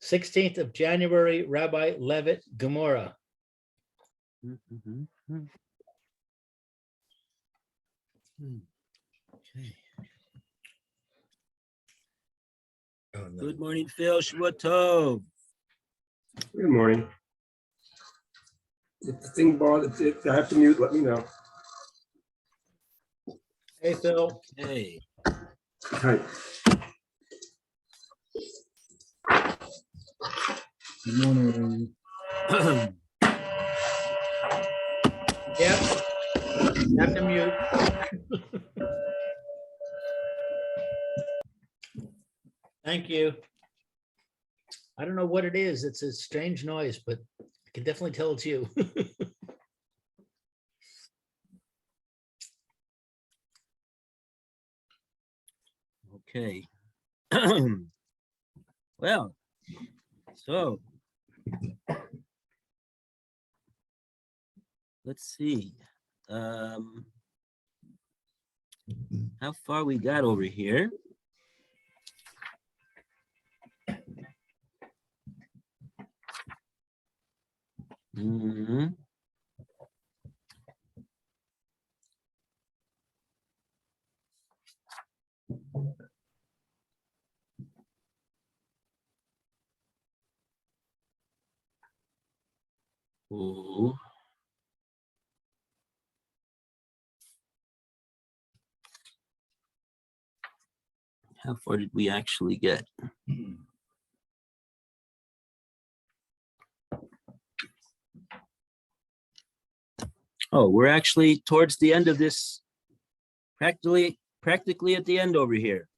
16th of January, Rabbi Levitt, Gemora. Okay. Oh, no. Good morning, Phil. Shavua Tov. Good morning. If the thing bothers, if I have to mute, let me know. Hey, Phil. Hey. Hi. Good morning. Yep. You have to mute. Thank you. I don't know what it is. It's a strange noise, but I can definitely tell it's you. Okay. Well, so let's see. How far we got over here? Mhm. Ooh. How far did we actually get? Oh, we're actually towards the end of this, practically at the end over here.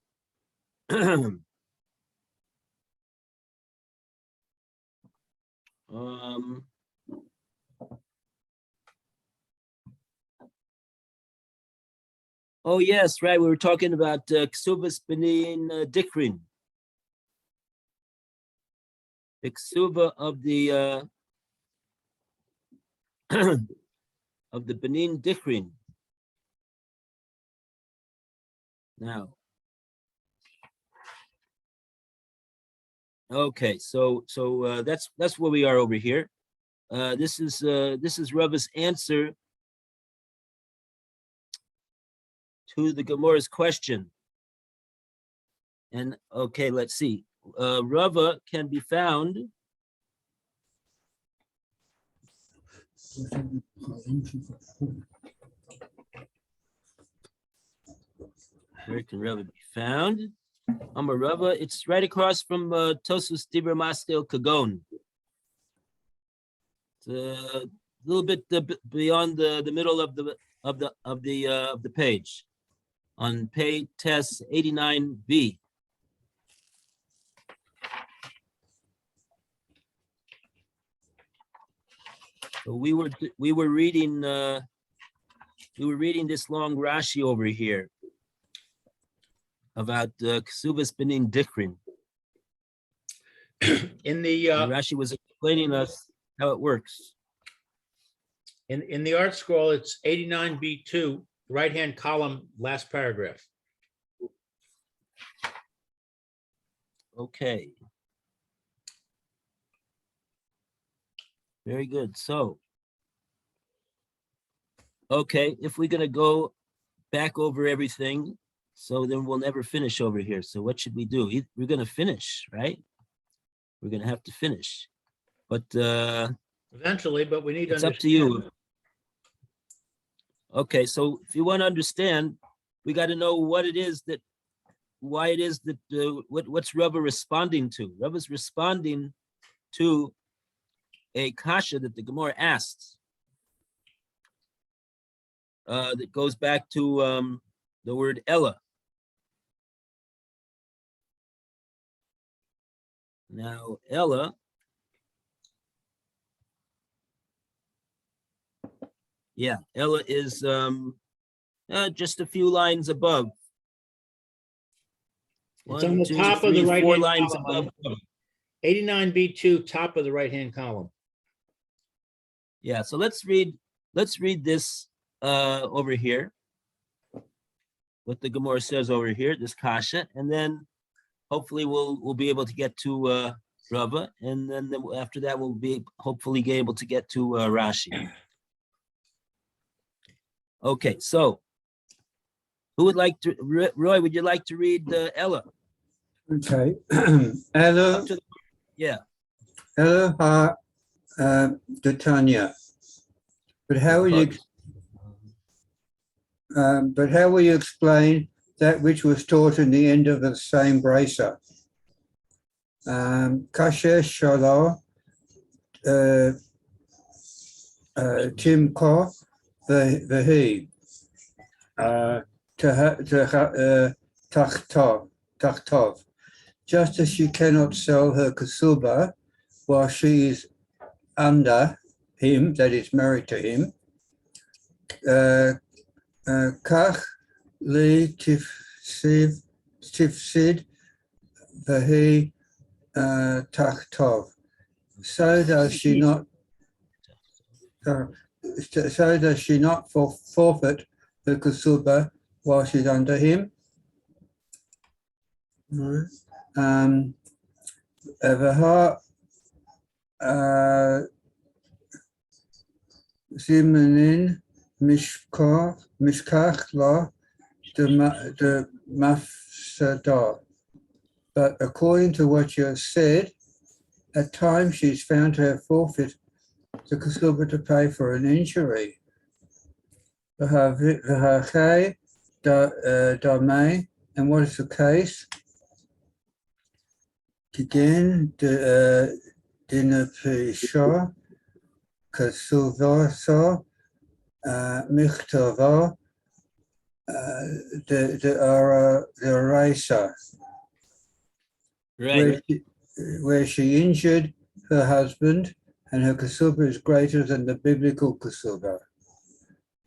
Oh yes, right. We were talking about Ksubas Benin Dikrin. The Ksuba of the of the Benin Dikrin. Now, okay, so that's where we are over here. This is Rava's answer to the Gemora's question. And okay, let's see. Rava can be found. Where can Rava be found? Amar Rava, it's right across from Tosus Dibra Mastel Kagon. It's a little bit beyond the middle of the page, on page test 89b. So we were reading this long Rashi over here about Ksubas Benin Dikrin. In the Rashi was explaining us how it works. in the art scroll, it's 89b2, right-hand column, last paragraph. Okay. Very good. So, okay, if we're gonna go back over everything, so then we'll never finish over here. So what should we do? We're gonna finish, right? We're gonna have to finish. But Eventually, but we need to it's up to you. Okay, so if you want to understand, we got to know what it is that, why it is that, what's Rava responding to. Rava's responding to a kasha that the Gemora asks. That goes back to the word Ella. Now, Ella, yeah, Ella is just a few lines above. It's on the top of the 4 right-hand lines column. above. 89b2, top of the right-hand column. Yeah, so let's read this over here. What the Gemora says over here, this kasha, and then hopefully we'll be able to get to Rava, and then after that we'll be hopefully able to get to Rashi. Okay, so who would like to? Roy, would you like to read Ella? Okay. Up Ella, to the, yeah. Ella ha Tanya. But how will you? But how will you explain that which was taught in the end of the same bracer? Kasher Shalom Timko the he Tachtov. Just as she cannot sell her kasuba while she is under him, that is married to him, Kach li tifsid vahi tachtov. So does she not forfeit the kasuba while she's under him? Vaha Zimanin Mishkach la de Mafsada. But according to what you have said, at times she's found to have forfeit the kasuba to pay for an injury. V'hachei damei, and what is the case? Again, dinapisha kasuva michtava the raisa, Right. where she injured her husband, and her kasuba is greater than the biblical kasuba.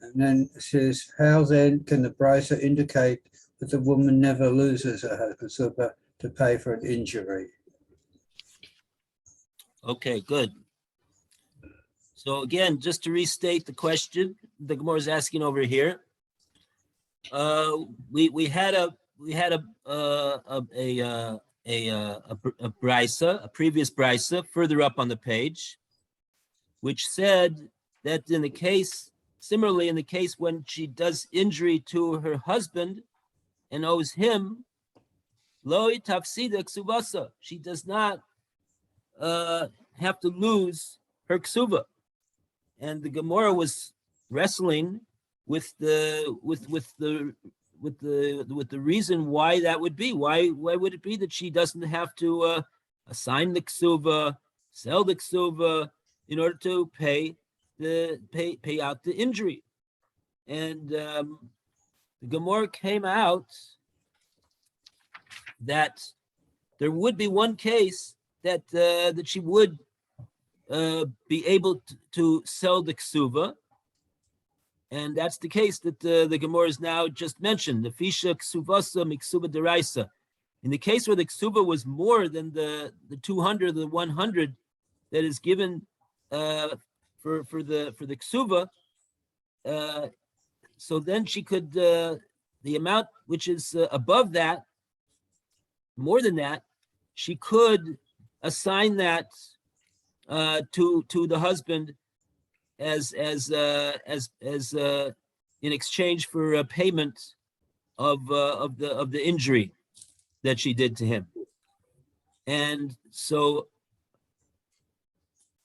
And then it says, how then can the brisa indicate that the woman never loses her kasuba to pay for an injury? Okay, good. So again, just to restate the question, the Gemora is asking over here. We had a brisa, a previous brisa, further up on the page, which said that in the case, similarly in the case when she does injury to her husband and owes him, lo tafsida ksubasa, she does not have to lose her ksuba. And the Gemora was wrestling with the reason why that would be. Why would it be that she doesn't have to assign the ksuba, sell the ksuba in order to pay out the injury? And the Gemora came out that there would be one case that she would be able to sell the ksuva, and that's the case that the Gemara is now just mentioned. The fisha ksuvasa miksuba deraisa. In the case where the ksuva was more than the 200, the 100 that is given for the ksuva, so then she could the amount which is above that, more than that, she could assign that to the husband as in exchange for a payment of the injury that she did to him. And so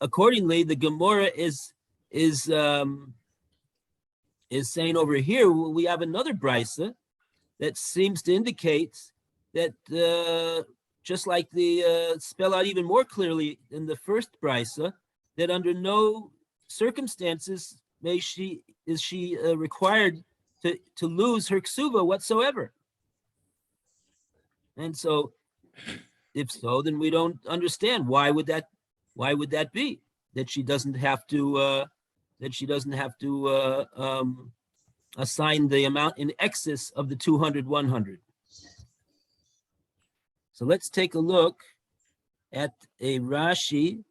accordingly, the Gemora is saying over here, we have another brisa that seems to indicate that just like the spell out even more clearly in the first brisa, that under no circumstances is she required to lose her ksuva whatsoever. And so, if so, then we don't understand why would that be that she doesn't have to assign the amount in excess of the 200, 100. So let's take a look at a Rashi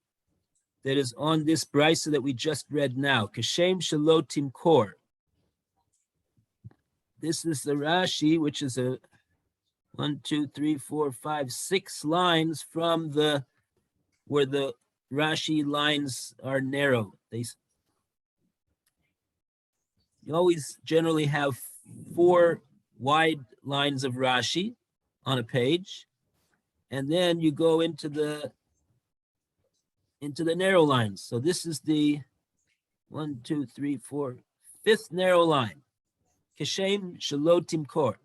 that is on this brisa that we just read now. Kashem shelo timkor. This is the Rashi, which is a 1, 2, 3, 4, 5, 6 lines from the where the Rashi lines are narrow. You always generally have 4 wide lines of Rashi on a page, and then you go into the narrow lines. So this is the 1, 2, 3, 4, 5th narrow line. Keshem Shalot Timkor.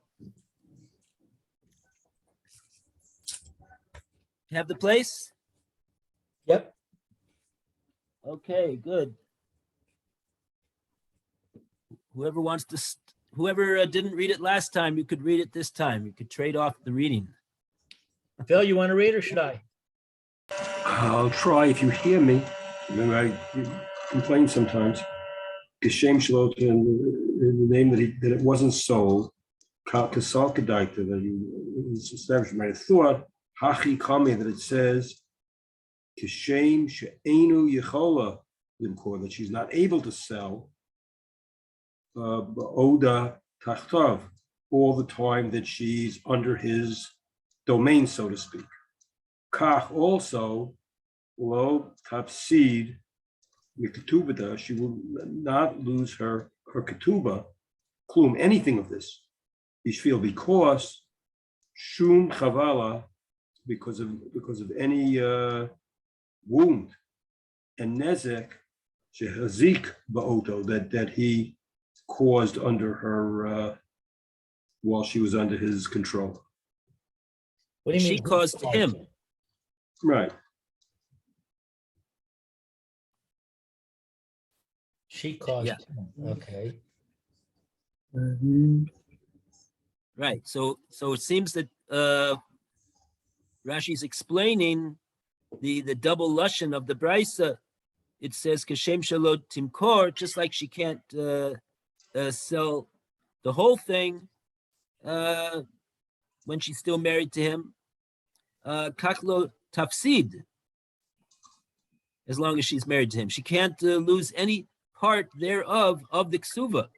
Have the place? Yep. Okay, good. Whoever wants to, whoever didn't read it last time, you could read it this time. You could trade off the reading. Phil, you want to read or should I? I'll try if you hear me. Remember, I complain sometimes. Geshem Shalot, and the name that it wasn't sold, Kasal Kedaita, that he was established. I thought, Hachi Kame, that it says, Geshem She'enu Yechola Limkor, that she's not able to sell Oda Tachtav, all the time that she's under his domain, so to speak. Kach also, Lo Tafsid Mikatubada, she will not lose her ketubah, klum, anything of this. Bishvil, because shum chavala, because of any wound, and nezek shehazik ba'oto, that he caused under her while she was under his control. What do you mean? She caused him. Right. She caused Yeah. him. Okay. Right. So it seems that Rashi's explaining the double lashon of the brisa. It says kashem shalot timkor, just like she can't sell the whole thing when she's still married to him. Kaklo tafsid, as long as she's married to him, she can't lose any part thereof of the ksuva.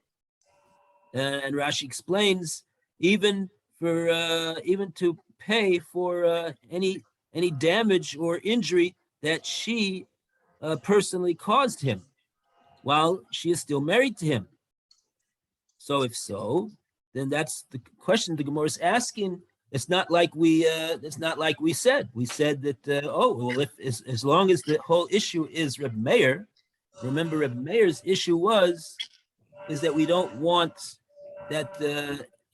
And Rashi explains, even to pay for any damage or injury that she personally caused him while she is still married to him. So if so, then that's the question the Gemora is asking. It's not like we said. We said that if as long as the whole issue is Reb Meir, remember Reb Meir's issue is that we don't want that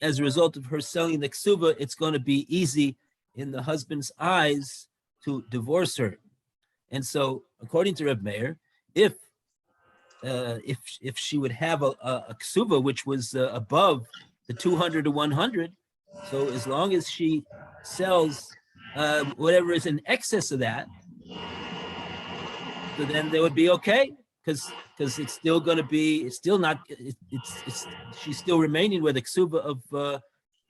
as a result of her selling the ksuba, it's going to be easy in the husband's eyes to divorce her. And so, according to Reb Meir, if she would have a ksuba which was above the 200 to 100, so as long as she sells whatever is in excess of that, so then they would be okay, because it's still going to be, it's still not, she's still remaining with a ksuba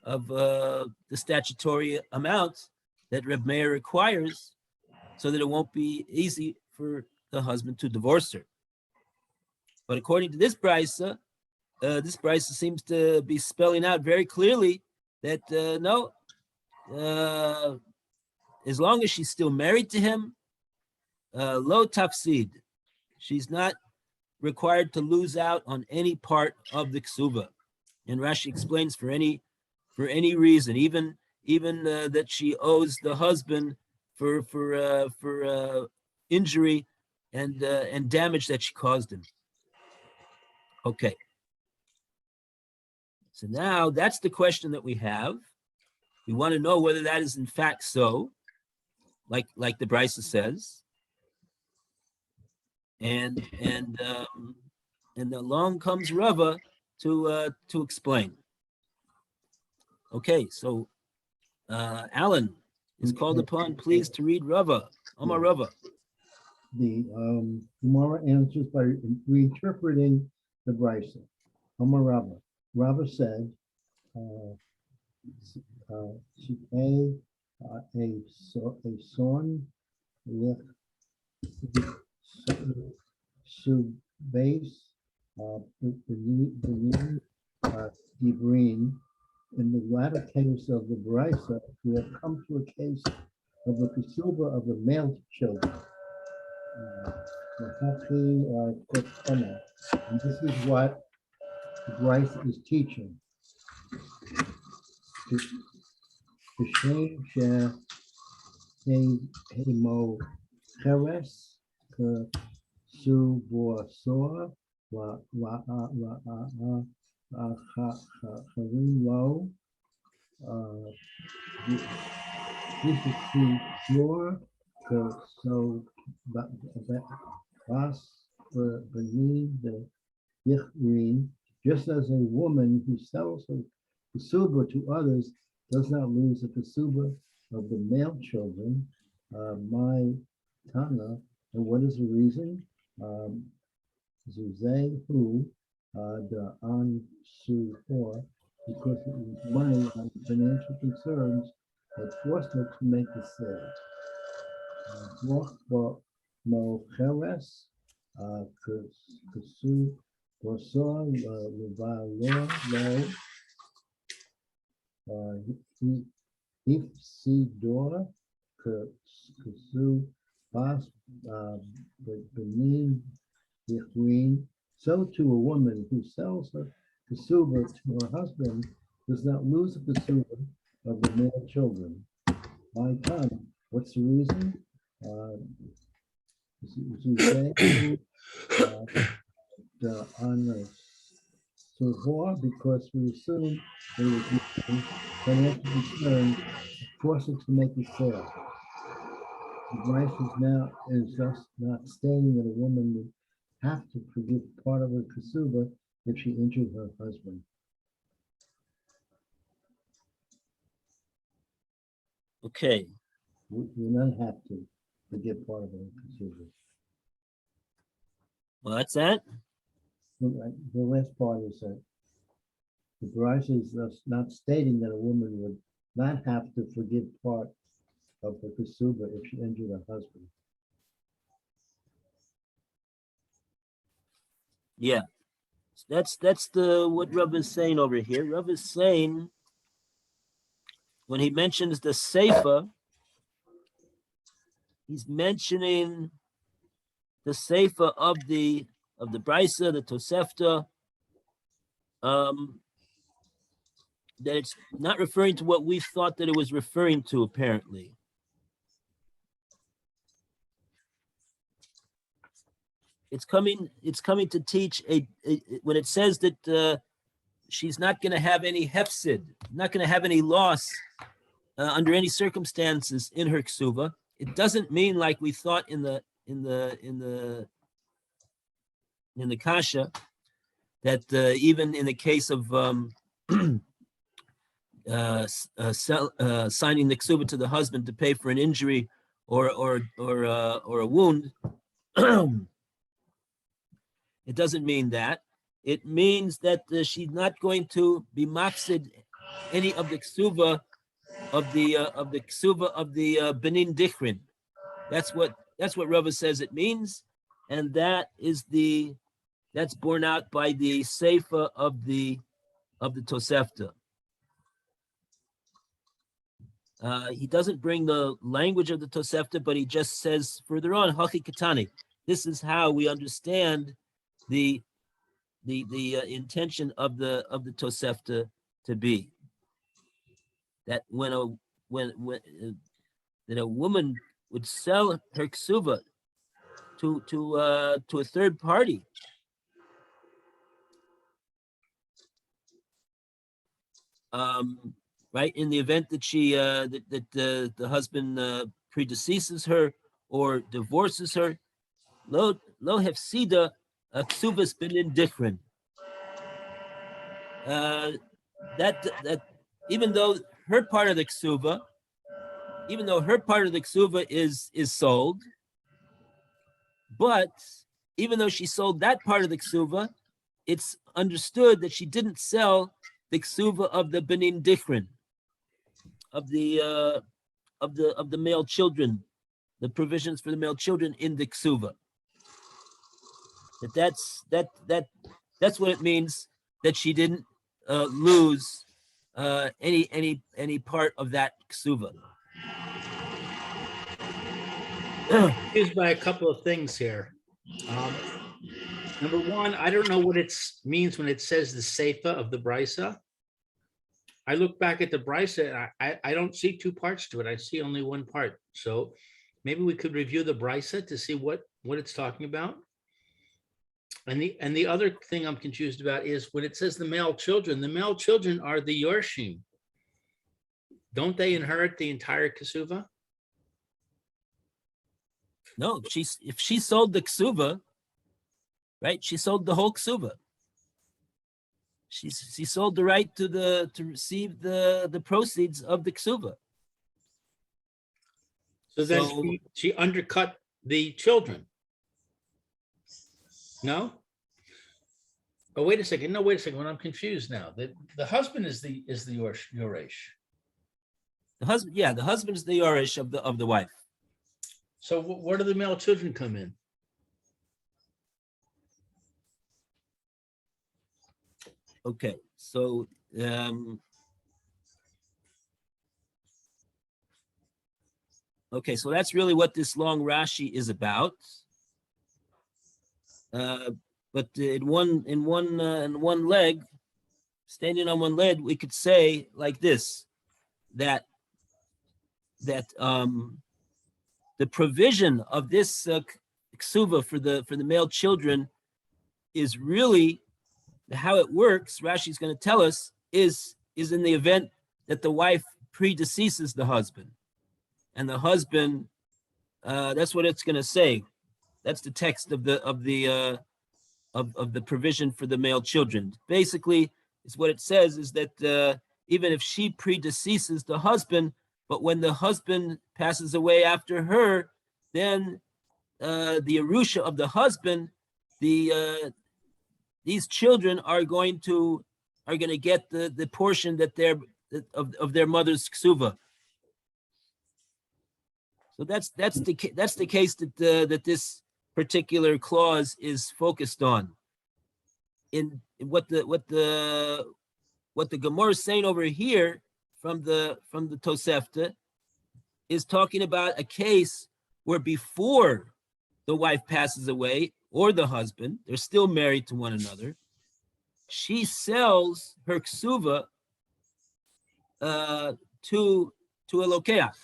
of the statutory amount that Reb Meir requires, so that it won't be easy for the husband to divorce her. But according to this brisa seems to be spelling out very clearly that no, as long as she's still married to him, lo tafsid, she's not required to lose out on any part of the ksuba. And Rashi explains for any reason, even that she owes the husband for injury and damage that she caused him. Okay. So now that's the question that we have. We want to know whether that is in fact so, like the brisa says. And along comes Rava to explain. Okay, so Alan is called upon, please, to read Rava. Omar Rava. The Gemora answers by reinterpreting the brisa. Omar Rava. Rava said, "Shipei a son lich subase benin dibrin." In the latter case of the brisa, we have come to a case of the ksuba of the male children. And this is what the Bryce is teaching. Kishem she hemo cheres su boasor wa charim lo. This is the floor. So bas beneath the yichrin, just as a woman who sells her ksuba to others does not lose the ksuba of the male children. My Tana, and what is the reason? Zuzay who the an su for, because it was money and financial concerns that forced her to make the sale. Mo cheres ksu boson levalo lo if si door ksu bas benin the queen. So to a woman who sells her ksuba to her husband does not lose the ksuba of the male children. My time. What's the reason? The honor because we assume there was financial concern forced it to make a sale. The wife is thus not stating that a woman would have to forgive part of her ksuba if she injured her husband. Okay, We don't have to forgive part of her ksuba. what's that? The last part is that the Bryce is thus not stating that a woman would not have to forgive part of her ksuba if she injured her husband. Yeah, that's what Rav is saying over here. Rav is saying when he mentions the Seifa, he's mentioning the Seifa of the Brisa, the Tosefta, that it's not referring to what we thought that it was referring to, apparently. It's coming to teach when it says that she's not going to have any hefsid, not going to have any loss under any circumstances in her ksuva. It doesn't mean like we thought in the kasha that even in the case of signing the ksuba to the husband to pay for an injury or a wound. It doesn't mean that. It means that she's not going to be mafsid any of the ksuva of the ksuva of the benin dichrin. That's what Rava says it means, and that's borne out by the seifa of the Tosefta. He doesn't bring the language of the Tosefta, but he just says further on, Hachi Katani. This is how we understand the intention of the Tosefta to be. That when a woman would sell her ksuva to a third party, right, in the event that she the husband predeceases her or divorces her, lo hefsida ksuvas benin dichrin. That even though her part of the ksuva is sold, but even though she sold that part of the ksuva, it's understood that she didn't sell the ksuva of the benin dichrin, of the male children, the provisions for the male children in the ksuva. That's what it means that she didn't lose any part of that ksuva. confused by a couple of things here. Number one, I don't know what it means when it says the Seifa of the Brisa. I look back at the Brisa, I don't see two parts to it. I see only one part. So maybe we could review the Brisa to see what it's talking about. And the other thing I'm confused about is when it says the male children are the Yorshim. Don't they inherit the entire Kesuva? No, if she sold the ksuva, right? She sold the whole ksuva. She sold the right to receive the proceeds of the ksuva. So then So- she undercut the children. No? Oh, wait a second. No, wait a second. When I'm confused now. The husband is the Yoresh. The husband, yeah, the husband is the Yorish of the wife. So where do the male children come in? Okay, so okay, so that's really what this long Rashi is about. But in one leg, standing on one leg, we could say like this, that the provision of this ksuva for the male children is really how it works. Rashi is going to tell us is in the event that the wife predeceases the husband, and the husband. That's what it's going to say. That's the text of the provision for the male children. Basically, is what it says is that even if she predeceases the husband, but when the husband passes away after her, then the Yerusha of the husband, these children are going to get the portion that of their mother's ksuva. So that's the case that this particular clause is focused on. In what the Gemora is saying over here from the Tosefta is talking about a case where before the wife passes away or the husband, they're still married to one another, she sells her ksuva to a lokeach.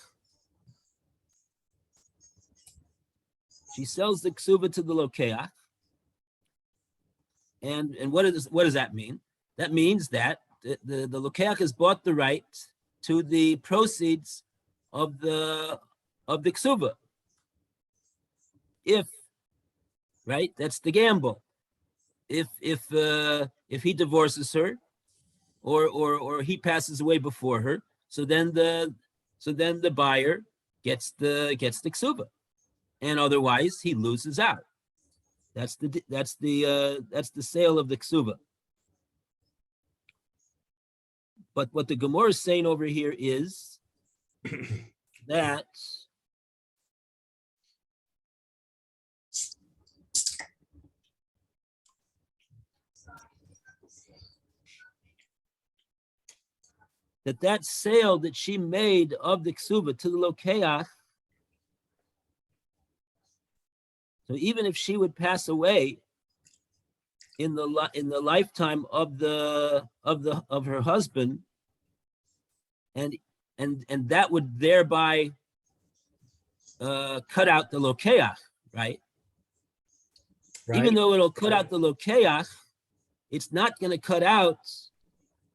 She sells the ksuva to the lokeach. And what does that mean? That means that the lokeach has bought the right to the proceeds of the ksuva. If, right, that's the gamble. If he divorces her, or he passes away before her, so then the buyer gets the ksuva, and otherwise he loses out. That's the sale of the ksuva. But what the Gemora is saying over here is that that sale that she made of the ksuva to the lokeach, so even if she would pass away in the lifetime of her husband, and that would thereby cut out the lokeach, right? Even though it'll cut out the lokeach, it's not going to cut out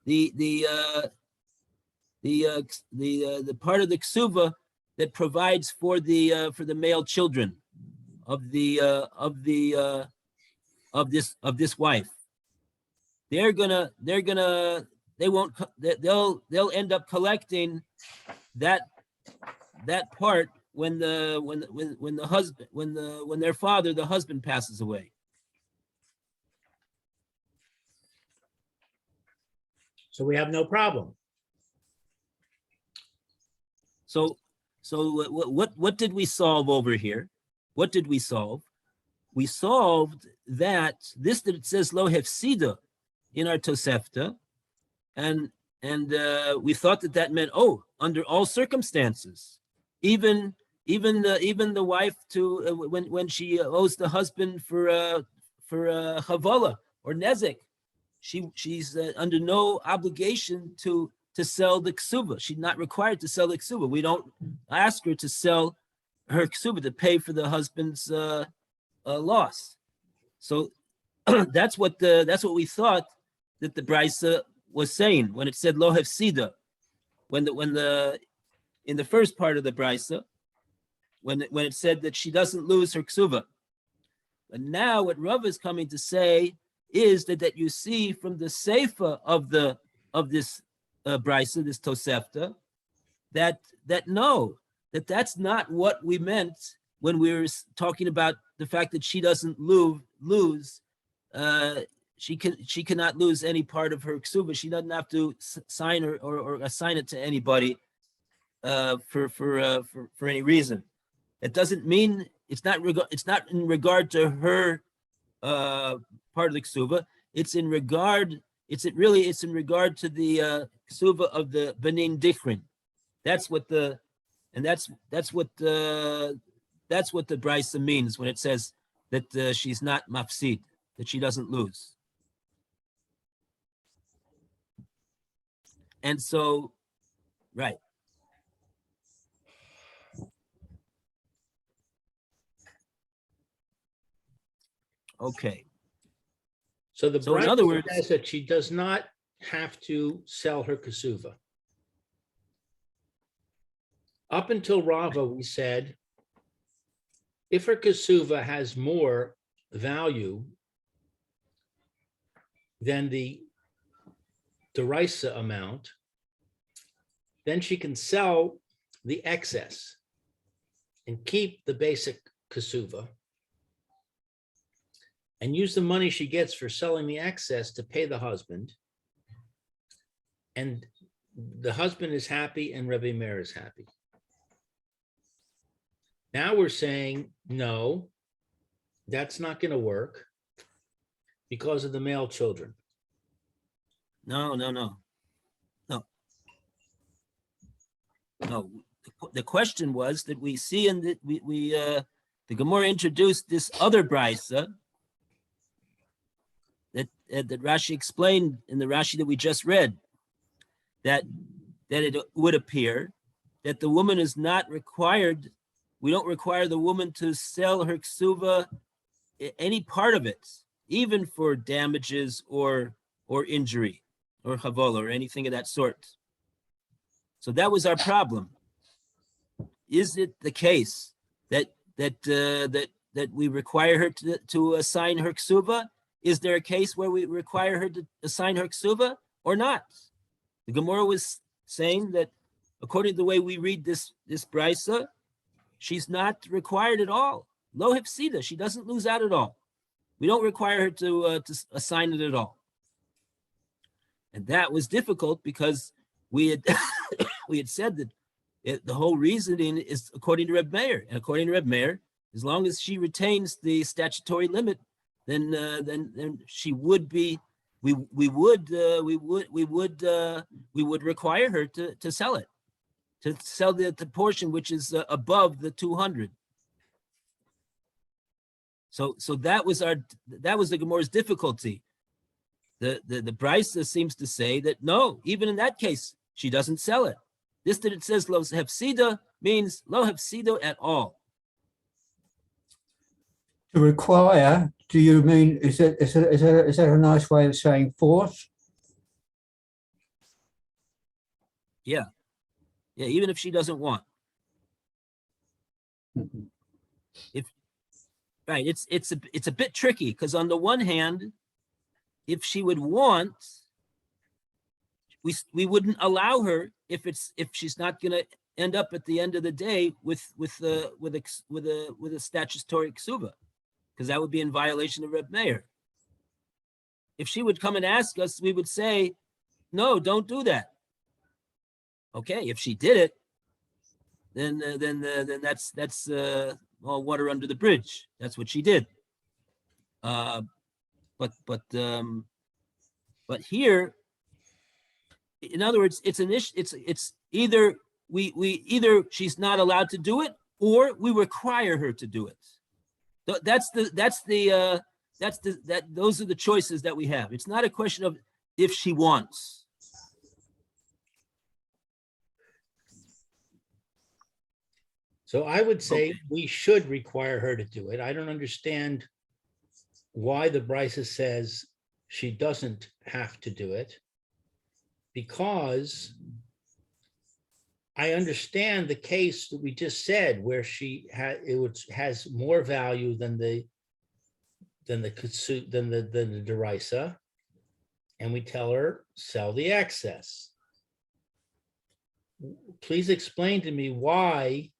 the part of the ksuva that provides for the male children of this wife. They'll end up collecting that part when the husband when their father, the husband, passes away. So we have no problem. So what did we solve over here? What did we solve? We solved that it says lo hefsida in our Tosefta, and we thought that meant under all circumstances, even even the wife to when she owes the husband for chavala or nezek, she's under no obligation to sell the ksuba. She's not required to sell the ksuba. We don't ask her to sell her ksuba to pay for the husband's loss. So that's what we thought that the brisa was saying when it said lo hefsida, in the first part of the brisa, when it said that she doesn't lose her ksuba. But now what Rav is coming to say is that you see from the seifa of this brisa, this tosefta, that no, that's not what we meant when we were talking about the fact that she doesn't lose. She cannot lose any part of her ksuba. She doesn't have to sign or assign it to anybody for any reason. It doesn't mean it's not in regard to her part of the ksuba. It's in regard to the ksuba of the benin dichrin. That's what the brisa means when it says that she's not mafsid, that she doesn't lose. And so, right. Okay. So the So in bride other words- says that she does not have to sell her kasuva. Up until Rava, we said, if her kasuva has more value than the deraisa amount, then she can sell the excess and keep the basic kasuva and use the money she gets for selling the excess to pay the husband. And the husband is happy and Rebbe Meir is happy. Now we're saying, no, that's not going to work because of the male children. No. The question was that we see in the the Gemora introduced this other brisa that Rashi explained in the Rashi that we just read, that it would appear that the woman is not required. We don't require the woman to sell her ksuva, any part of it, even for damages or injury or chavola or anything of that sort. So that was our problem. Is it the case that we require her to assign her ksuva? Is there a case where we require her to assign her ksuva or not? The Gemora was saying that according to the way we read this brisa, she's not required at all. Lo hifsida, she doesn't lose out at all. We don't require her to assign it at all. And that was difficult because we had we had said that the whole reasoning is according to Reb Meir, and according to Reb Meir, as long as she retains the statutory limit, then she would be. We would require her to sell it, to sell the portion which is above the 200. So that was the Gemora's difficulty. The Brisa seems to say that no, even in that case, she doesn't sell it. This that it says lo hefsida means lo hefsida at all. To require, do you mean, is that a nice way of saying force? Yeah, even if she doesn't want. Right, it's a bit tricky because on the one hand, if she would want, we wouldn't allow her if she's not going to end up at the end of the day with a statutory ksuba, because that would be in violation of Reb Meir. If she would come and ask us, we would say, no, don't do that. Okay, if she did it, then that's all water under the bridge. That's what she did. But here, in other words, it's either either she's not allowed to do it, or we require her to do it. Those are the choices that we have. It's not a question of if she wants. So I would say Okay. we should require her to do it. I don't understand why the Brisa says she doesn't have to do it, because I understand the case that we just said where she has more value than the derisa, and we tell her sell the excess. Please explain to me why,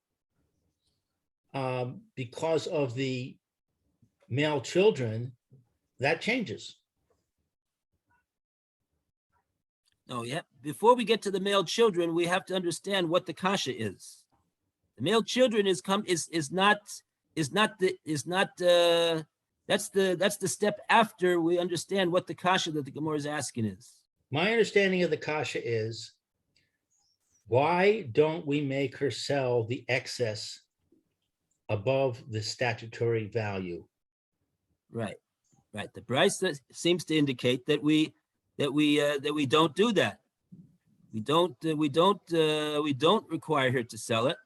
because of the male children, that changes. No, yeah. Before we get to the male children, we have to understand what the kasha is. The male children that's the step after we understand what the kasha that the Gemora is asking is. My understanding of the kasha is, why don't we make her sell the excess above the statutory value? Right. The Brisa seems to indicate that we don't do that. We don't require her to sell it,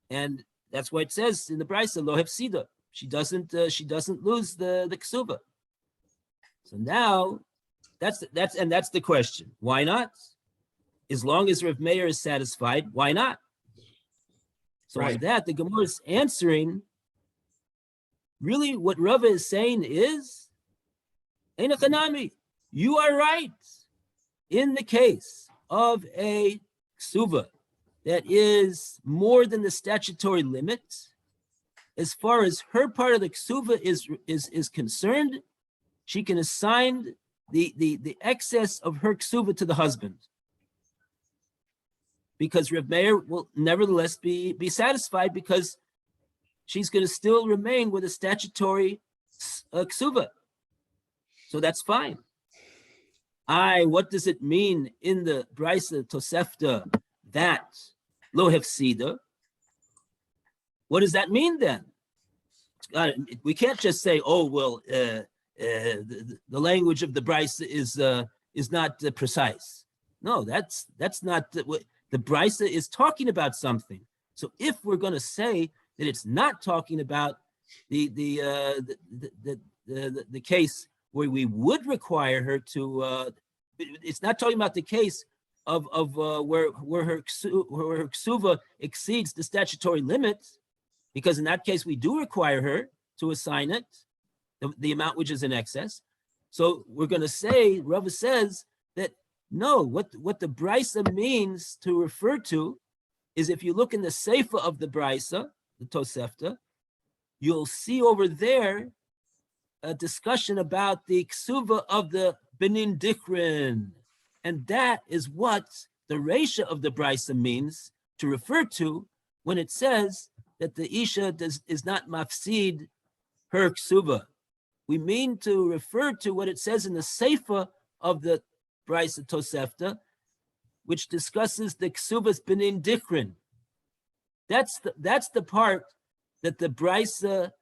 and that's why it says in the Brisa lo hefsida. She doesn't lose the ksuba. So now that's the question. Why not? As long as Rav Meir is satisfied, why not? So Right. on that, the Gemara is answering. Really, what Rava is saying is, Ein Chanami, you are right. In the case of a ksuba that is more than the statutory limit, as far as her part of the ksuba is concerned, she can assign the excess of her ksuba to the husband, because Rav Meir will nevertheless be satisfied, because she's going to still remain with a statutory ksuba. So that's fine. What does it mean in the Brisa Tosefta that lo hefsida? What does that mean then? We can't just say, oh, well, the language of the Brisa is not precise. No, that's not what the Brisa is talking about something. So if we're going to say that it's not talking about the case where we would require her to, it's not talking about the case of where her ksuva exceeds the statutory limit, because in that case we do require her to assign it, the amount which is in excess. So we're going to say, Rava says that no, what the Brisa means to refer to is, if you look in the Seifa of the Brisa, the Tosefta, you'll see over there a discussion about the ksuva of the benin dikrin, and that is what the Reisha of the Brisa means to refer to when it says that the Isha is not mafsid her ksuva. We mean to refer to what it says in the Seifa of the Brisa Tosefta, which discusses the ksuvas benin dikrin. That's the part that the Brisa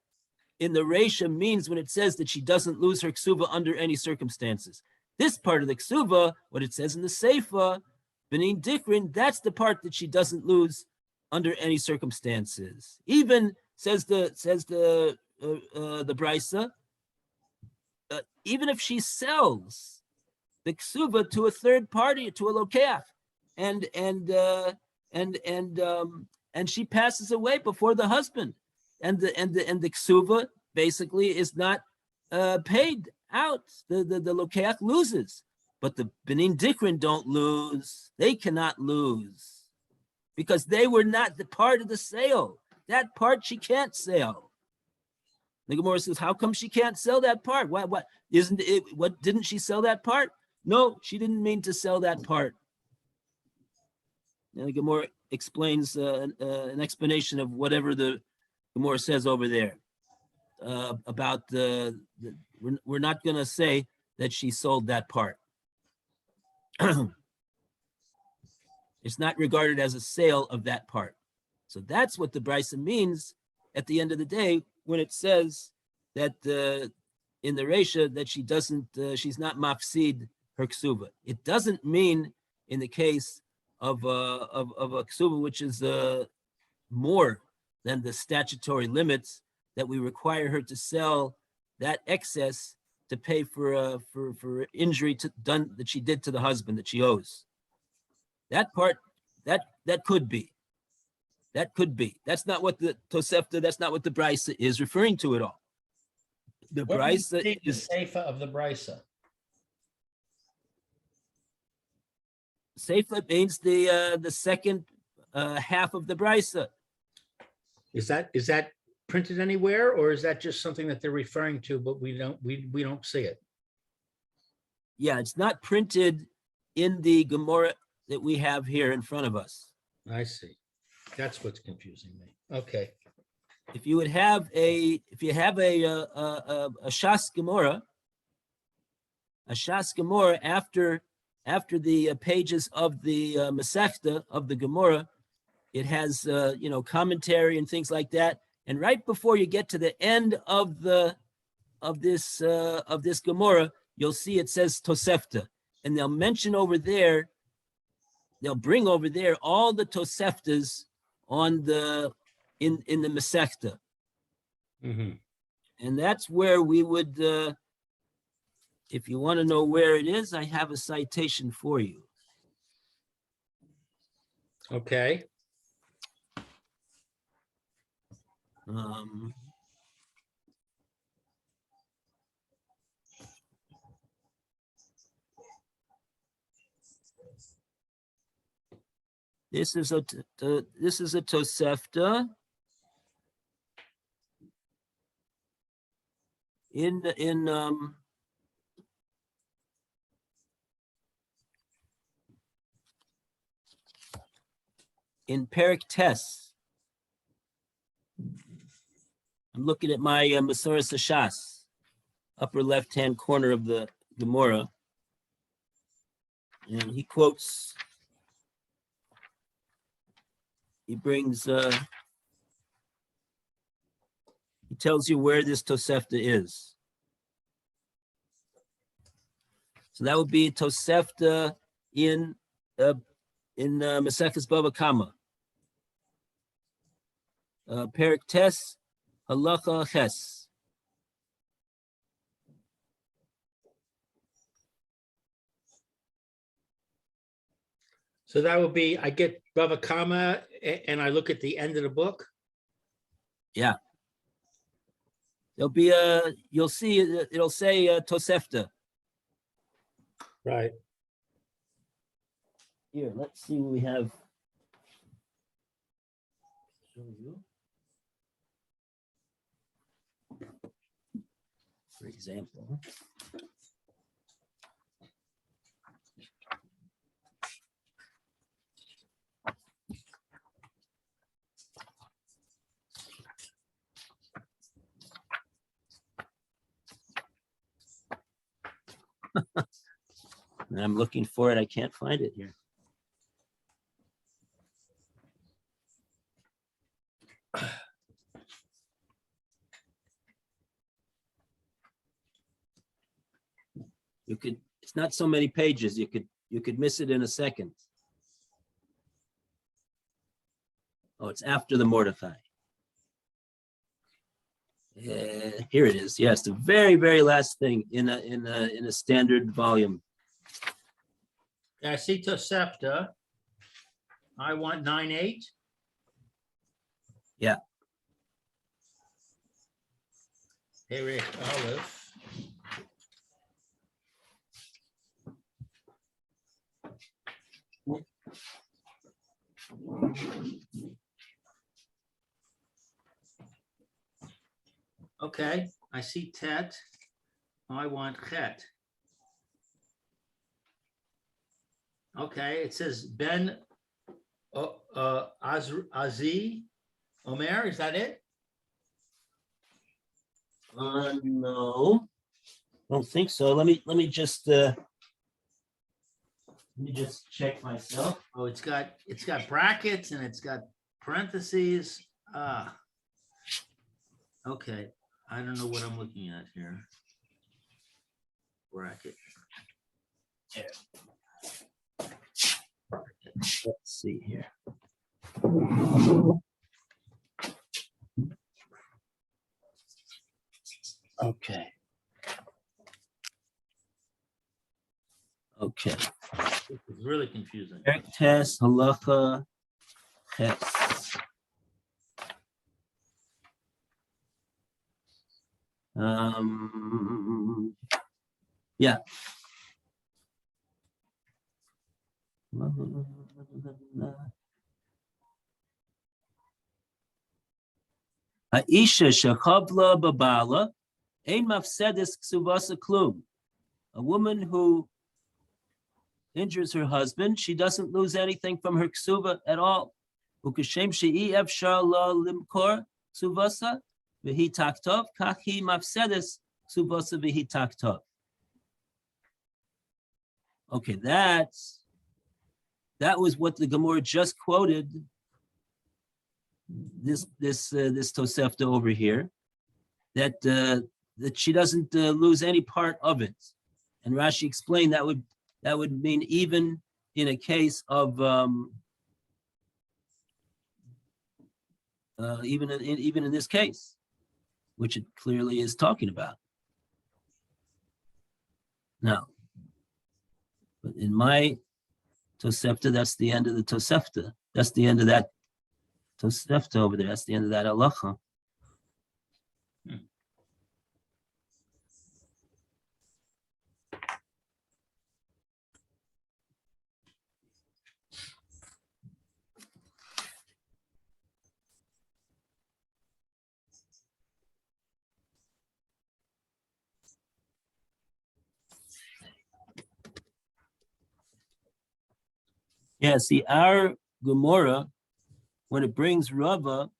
in the Reisha means when it says that she doesn't lose her ksuva under any circumstances. This part of the ksuva, what it says in the Seifa, benin dikrin, that's the part that she doesn't lose under any circumstances. Even says the Brisa, even if she sells the ksuva to a third party, to a lokeach, and she passes away before the husband, and the ksuva basically is not paid out. The lokeach loses, but the benin dikrin don't lose. They cannot lose because they were not the part of the sale. That part she can't sell. The Gemora says, how come she can't sell that part? What isn't it? What didn't she sell that part? No, she didn't mean to sell that part. And the Gemora explains an explanation of whatever the Gemora says over there about we're not going to say that she sold that part. It's not regarded as a sale of that part. So that's what the Brisa means at the end of the day when it says that in the Resha that she doesn't, she's not mafsid her ksuba. It doesn't mean in the case of a ksuba which is more than the statutory limits that we require her to sell that excess to pay for injury done that she did to the husband that she owes. That part, that could be. That could be. That's not what the Tosefta, that's not what the Brisa is referring to at all. The Where do you Brisa see the is Seifa of the Brisa? Seifa means the second half of the Brisa. Is that printed anywhere, or is that just something that they're referring to, but we don't see it? Yeah, it's not printed in the Gemora that we have here in front of us. I see. That's what's confusing me. Okay. If you have a Shas Gemora, after the pages of the Masechta of the Gemora, it has commentary and things like that. And right before you get to the end of this Gemora, you'll see it says Tosefta, and they'll mention over there, they'll bring over there all the Toseftas on in the Masechta. Mhm. And that's where we would, if you want to know where it is, I have a citation for you. Okay. This is a Tosefta in Perek Tes. I'm looking at my Masoras Hashas, upper left-hand corner of the Gemora, and he quotes. He brings. He tells you where this Tosefta is. So that would be Tosefta in Maseches Bava Kama. Perek Tes, Halacha Ches. So that would be, I get Bava Kama and I look at the end of the book. Yeah. There'll be you'll see, it'll say Tosefta. Right. Here, let's see what we have. Show you. For example. And I'm looking for it. I can't find it here. You could, it's not so many pages. You could miss it in a second. Oh, it's after the Mordechai. Here it is. Yes, the very, very last thing in a standard volume. I see Tosefta. I want 9.8. Yeah. Eric Olive. Okay, I see Tet. I want Chet. Okay, it says Ben Azi Omer, is that it? No, I don't think so. Let me just check myself. Oh, it's got brackets and it's got parentheses, okay, I don't know what I'm looking at here. Bracket. Let's see here. Okay. Okay. This is really confusing. Eric test, halacha, ches. Yeah. Aisha shechavla babala, ein mafsedes ksuvasa klum. A woman who injures her husband, she doesn't lose anything from her ksuva at all. Ukashem she'i efshar la limkor ksuvasa v'hi taktov, kach hi mafsedes ksuvasa v'hi taktov. Okay, that was what the Gemora just quoted. This Tosefta over here, that she doesn't lose any part of it, and Rashi explained that would mean even in a case of even in this case, which it clearly is talking about. Now, but in my Tosefta, that's the end of the Tosefta. That's the end of that Tosefta over there. That's the end of that halacha. Yeah, see, our Gemora, when it brings Rava,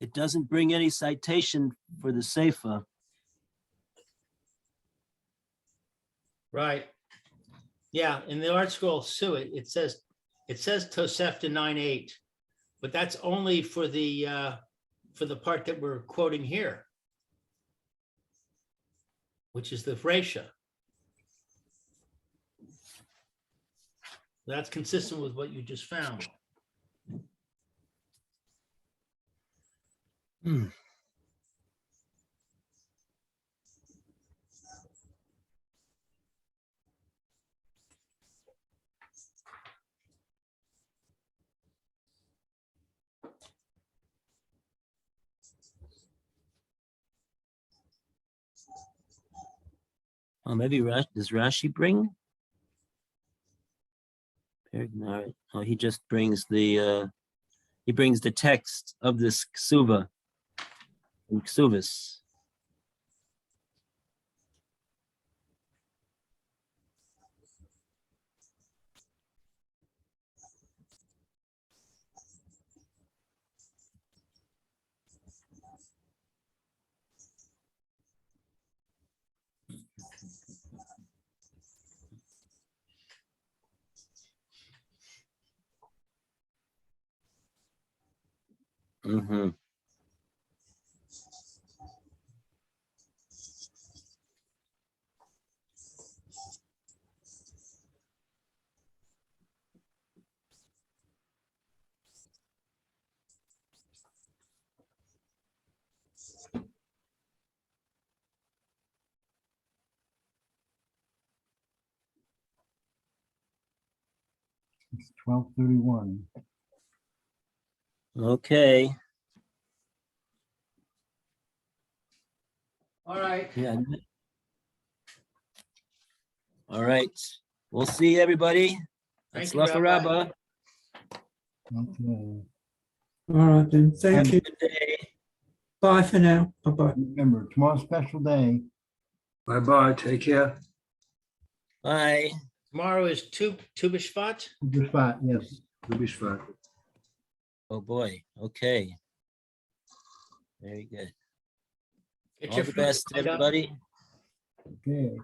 it doesn't bring any citation for the Seifa. Right. Yeah, in the Art Scroll Suet, it says Tosefta 9:8, but that's only for the part that we're quoting here, which is the Fresha. That's consistent with what you just found. Oh, maybe does Rashi bring? Oh, he just brings the text of this ksuva, ksuvas. Mm-hmm. It's 12:31. Okay. All right. Yeah. All right. We'll see everybody. Thank That's you, Lacha Rabbi. Rabbah. Okay. All right, then. Thank Have a you. good day. Bye for now. Bye-bye. Remember, tomorrow's special day. Bye-bye, take care. Bye. Tomorrow is Tu B'Shvat. Good spot, yes. Du bist fertig. Oh, boy. Okay. Very good. Get All your the fruit best, lined up. everybody. Okay.